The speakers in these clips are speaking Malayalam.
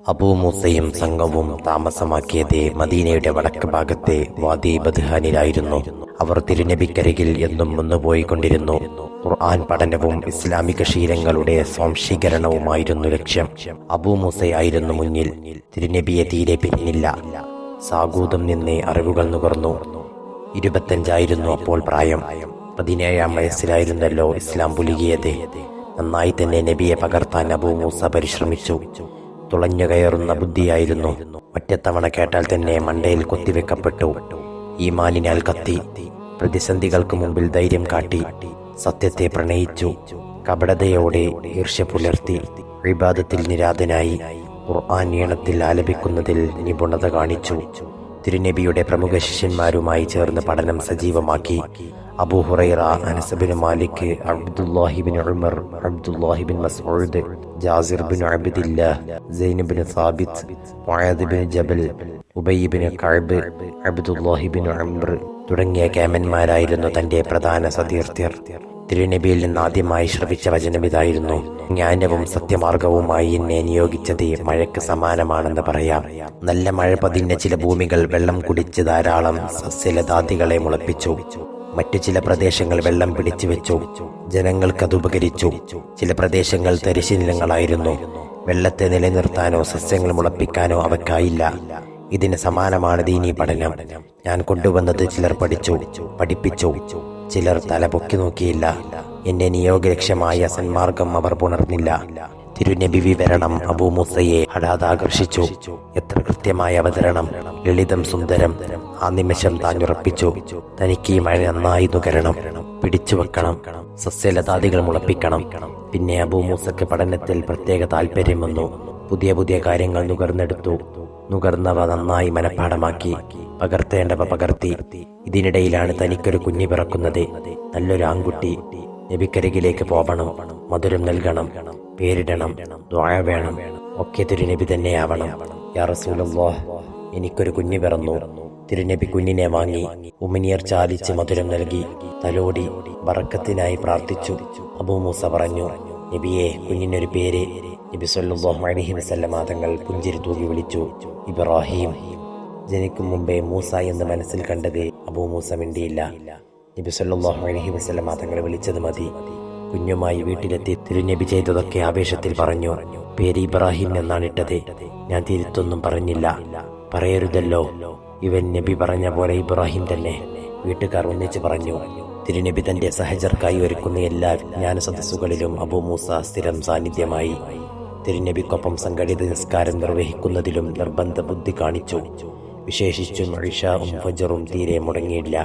അബൂ മൂസയും സംഘവും താമസമാക്കിയത് മദീനയുടെ വടക്ക് ഭാഗത്തെ വാദി ബദ്ഹാനിലായിരുന്നു. അവർ തിരുനബിക്കരികിൽ എന്നും മുന്നുപോയിക്കൊണ്ടിരുന്നു. ഖുർആൻ പഠനവും ഇസ്ലാമിക ശീലങ്ങളുടെ സ്വാംശീകരണവുമായിരുന്നു ലക്ഷ്യം. അബൂ മൂസയായിരുന്നു മുന്നിൽ, തിരുനബിയെ തീരെ പിന്നില്ല. സാഗൂതം നിന്ന് അറിവുകൾ നുകർന്നു. 25 അപ്പോൾ പ്രായം. 17 വയസ്സിലായിരുന്നല്ലോ ഇസ്ലാം പുലുകിയത്. നന്നായി തന്നെ നബിയെ പകർത്താൻ അബൂ മൂസ പരിശ്രമിച്ചു. തുളഞ്ഞു കയറുന്ന ബുദ്ധിയായിരുന്നു. ഒറ്റത്തവണ കേട്ടാൽ തന്നെ മണ്ടയിൽ കൊത്തിവെക്കപ്പെട്ടു. ഈമാനിനാൽ കത്തി. പ്രതിസന്ധികൾക്ക് മുമ്പിൽ ധൈര്യം കാട്ടി. സത്യത്തെ പ്രണയിച്ചു. കപടതയോടെ ഈർഷ്യ പുലർത്തി. ഇബാദത്തിൽ നിരാതനായി. ഖുർആൻ ഈണത്തിൽ ആലപിക്കുന്നതിൽ നിപുണത കാണിച്ചു. തിരുനബിയുടെ പ്രമുഖ ശിഷ്യന്മാരുമായി ചേർന്ന് പഠനം സജീവമാക്കി. Abu Hurairah, Anas bin Malik, Abdullahi bin Umar, Abdullahi bin Masud, Jasir bin Abdillah, Zainab bin Sabit, Muadh bin Jabal, Ubayy bin Kaab, Abdullahi bin Amr തുടങ്ങിയ കേമന്മാരായിരുന്നു തന്റെ പ്രധാന സതീർത്ഥ്യർ. തിരുനബിയിൽ നിന്ന് ആദ്യമായി ശ്രവിച്ച വചനമിതായിരുന്നു: ജ്ഞാനവും സത്യമാർഗവുമായി എന്നെ നിയോഗിച്ചത് മഴയ്ക്ക് സമാനമാണെന്ന് പറയാം. നല്ല മഴ പതിഞ്ഞ ചില ഭൂമികൾ വെള്ളം കുടിച്ച് ധാരാളം സസ്യലതാദികളെ മുളപ്പിച്ചു. മറ്റു ചില പ്രദേശങ്ങൾ വെള്ളം പിടിച്ചു വെച്ചു. ജനങ്ങൾക്കത് ഉപകരിച്ചു. ചില പ്രദേശങ്ങൾ തരിശുനിലങ്ങളായിരുന്നു. വെള്ളത്തെ നിലനിർത്താനോ സസ്യങ്ങൾ മുളപ്പിക്കാനോ അവയ്ക്കായില്ല. ഇതിന് സമാനമാണ് ദീനീ പഠനം. ഞാൻ കൊണ്ടുവന്നത് ചിലർ പഠിച്ചു, പഠിപ്പിച്ചു. ചിലർ തലപൊക്കി നോക്കിയില്ല. എന്റെ നിയോഗലക്ഷ്യമായ സന്മാർഗം അവർ പുണർന്നില്ല. തിരുനബി വിവരണം അബൂ മൂസയെ ഹഠാതാകർഷിച്ചു. എത്ര കൃത്യമായ അവതരണം! ലളിതം, സുന്ദരം. ആ നിമിഷം താഞ്ഞുറപ്പിച്ചു. തനിക്ക് ഈ മഴ നന്നായി നുകരണം, പിടിച്ചു വെക്കണം, സസ്യലതാദികൾ മുളപ്പിക്കണം. പിന്നെ അബൂ മൂസക്ക് പഠനത്തിൽ പ്രത്യേക താല്പര്യം വന്നു. പുതിയ പുതിയ കാര്യങ്ങൾ നുകർന്നെടുത്തു. നുകർന്നവ നന്നായി മനഃപ്പാടമാക്കി. പകർത്തേണ്ടവ പകർത്തി. ഇതിനിടയിലാണ് തനിക്കൊരു കുഞ്ഞ് പിറക്കുന്നത്. നല്ലൊരു ആൺകുട്ടി. നബിക്കരികിലേക്ക് പോവണം, മധുരം നൽകണം, പേരിടണം, ദുആ വേണം. ഒക്കെ തിരുനബി തന്നെയാവണം. യാ റസൂലല്ലാഹ്, എനിക്കൊരു കുഞ്ഞ് പിറന്നു. തിരുനബി കുഞ്ഞിനെ വാങ്ങി. ഉമിനീർ ചാലിച്ച് മധുരം നൽകി. തലോടി ബറക്കത്തിനായി പ്രാർത്ഥിച്ചു. അബൂ മൂസ പറഞ്ഞു: നബിയെ, കുഞ്ഞിനൊരു പേര്. നബി സല്ലല്ലാഹു അലൈഹി വസല്ലം തങ്ങൾ പുഞ്ചിരി തൂകി വിളിച്ചു: ഇബ്രാഹിം. ജനിക്കും മുമ്പേ മൂസ എന്ന് മനസ്സിൽ കണ്ടത് അബൂ മൂസ മിണ്ടിയില്ല. നബി സല്ലല്ലാഹു അലൈഹി വസല്ലം തങ്ങളെ വിളിച്ചത് മതി. കുഞ്ഞുമായി വീട്ടിലെത്തി തിരുനബി ചെയ്തതൊക്കെ ആവേശത്തിൽ പറഞ്ഞു. പേര് ഇബ്രാഹിം എന്നാണ് ഇട്ടത്. ഞാൻ തിരുത്തൊന്നും പറഞ്ഞില്ല. പറയരുതല്ലോ. ഇവൻ നബി പറഞ്ഞ പോലെ ഇബ്രാഹിം തന്നെ. വീട്ടുകാർ ഒന്നിച്ച് പറഞ്ഞു. തിരുനബി തന്റെ സഹചർക്കായി ഒരുക്കുന്ന എല്ലാ ജ്ഞാന സദസ്സുകളിലും അബൂ മൂസ സ്ഥിരം സാന്നിധ്യമായി. തിരുനബിക്കൊപ്പം സംഘടിത നിസ്കാരം നിർവഹിക്കുന്നതിലും നിർബന്ധ ബുദ്ധി കാണിച്ചു. വിശേഷിച്ചും ഇശാഉം ഫജ്റും തീരെ മുടങ്ങിയില്ല.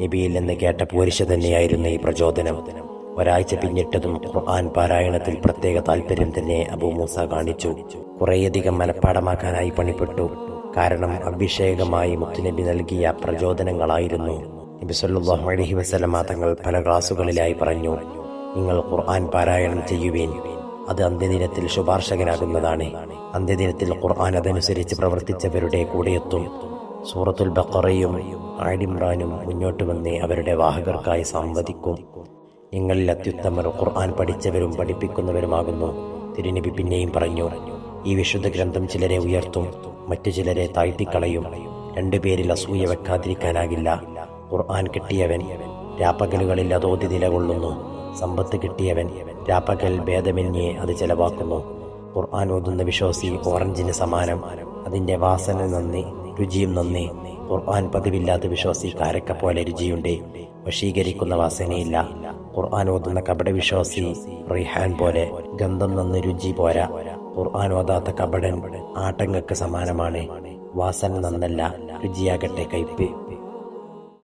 നബിയിൽ നിന്ന് കേട്ട പോരിശ തന്നെയായിരുന്നു ഈ പ്രചോദനം. ഒരാഴ്ച പിന്നിട്ടതും ഖുർആൻ പാരായണത്തിൽ പ്രത്യേക താല്പര്യം തന്നെ അബൂ മൂസ കാണിച്ചു. കുറേയധികം മനഃപ്പാടമാക്കാനായി പണിപ്പെട്ടു. കാരണം അഭിഷേകമായി മുത്തുനബി നൽകിയ പ്രചോദനങ്ങളായിരുന്നു. നബി സല്ലല്ലാഹു അലൈഹി വസല്ലം തങ്ങൾ പല ക്ലാസുകളിലായി പറഞ്ഞു: നിങ്ങൾ ഖുർആൻ പാരായണം ചെയ്യുവീൻ. അത് അന്ത്യദിനത്തിൽ ശുപാർശകനാകുന്നതാണ്. അന്ത്യദിനത്തിൽ ഖുർആൻ അതനുസരിച്ച് പ്രവർത്തിച്ചവരുടെ കൂടെയെത്തും. സൂറത്തുൽ ബഖറയും ആലി ഇംറാനും മുന്നോട്ട് വന്ന് അവരുടെ വാഹകർക്കായി സംവദിക്കും. നിങ്ങളിൽ അത്യുത്തമർ ഖുർആൻ പഠിച്ചവരും പഠിപ്പിക്കുന്നവരുമാകുന്നു. തിരുനബി പിന്നെയും പറഞ്ഞു: ഈ വിശുദ്ധ ഗ്രന്ഥം ചിലരെ ഉയർത്തും, മറ്റു ചിലരെ താഴ്ത്തിക്കളയും. രണ്ടുപേരിൽ അസൂയ വെക്കാതിരിക്കാനാകില്ല. ഖുർആൻ കിട്ടിയവൻ രാപ്പകലുകളിൽ അതോതി നിലകൊള്ളുന്നു. സമ്പത്ത് കിട്ടിയവൻ രാപ്പകൽ ഭേദമന്യേ അത് ചെലവാക്കുന്നു. ഖുർആൻ ഓതുന്ന വിശ്വാസി ഓറഞ്ചിന് സമാനം. അതിന്റെ വാസന നന്ദി, രുചിയും നന്ദി. ഖുർആൻ പതിവില്ലാത്ത വിശ്വാസി കാരക്ക പോലെ രുചിയുണ്ട്, വശീകരിക്കുന്ന വാസനയില്ല. ഖുർആൻ ഓതുന്ന കപട വിശ്വാസി റിഹാൻ പോലെ, ഗന്ധം നന്ന് രുചി പോരാ. ഖുർആൻ ഓതാത്ത കപടൻ ആട്ടങ്ങൾക്ക് സമാനമാണ്. വാസന നന്നല്ല, രുചിയാകട്ടെ കയ്പ്.